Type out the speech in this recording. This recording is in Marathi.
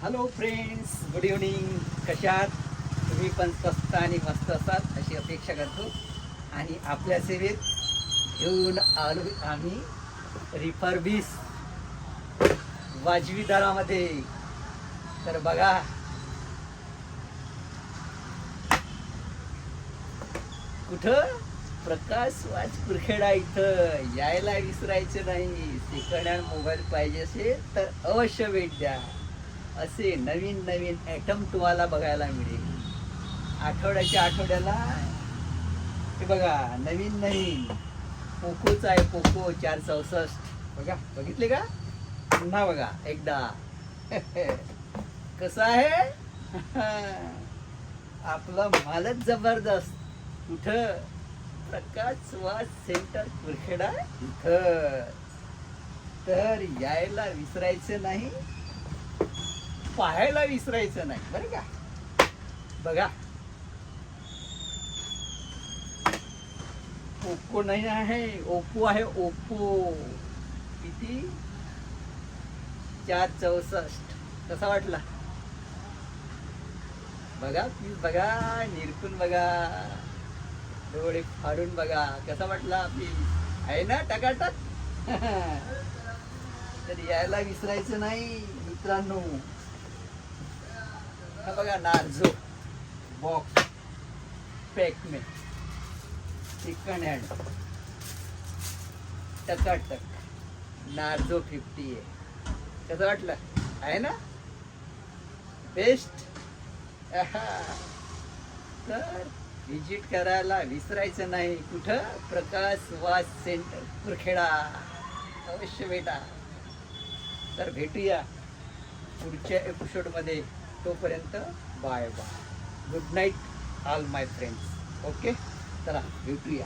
Hello friends, good evening. कशा आहात तुम्ही? पण स्वस्त आणि मस्त असाल अशी अपेक्षा करतो. आणि आपल्या सेवेत घेऊन आलो आम्ही रिफर्बिश वाजवी दरामध्ये. तर बघा, कुठं? प्रकाश वाच कुरखेडा इथं यायला विसरायचं नाही. सेकंड हँड मोबाईल पाहिजे असेल तर अवश्य भेट द्या. असे नवीन नवीन ॲटम तुम्हाला बघायला मिळेल. आठवड्याला हे बघा, नवीन नवीन पोकोच आहे. पोको 464 बघा, बघितले का? पुन्हा बघा एकदा. कसं आहे? आपला मालच जबरदस्त. कुठं? प्रकाश वाच सेंटर कुरखेडा इथं. तर यायला विसरायचं नाही, पाहायला विसरायचं नाही बरं का. बघा, ओप्पो नाही आहे, ओप्पो आहे. ओप्पो किती? 464. कसा वाटला? बघा प्लीज, बघा निरखून बघा, डोळे फाडून बघा. कसा वाटला प्लीज? आहे ना टकाटक? तर यायला विसरायचं नाही मित्रांनो. हा बघा, नार्झो बॉक्स पॅकमेट सेकंड हँड टकाटक नार्झो 50 आहे. कसं वाटलं? आहे ना बेस्ट? तर विजिट करायला विसरायचं नाही. कुठं? Prakash watch centre Kurkheda. अवश्य भेटा. तर भेटूया पुढच्या एपिसोडमध्ये. तोपर्यंत bye bye, good night all my friends. Okay, चला भेटूया.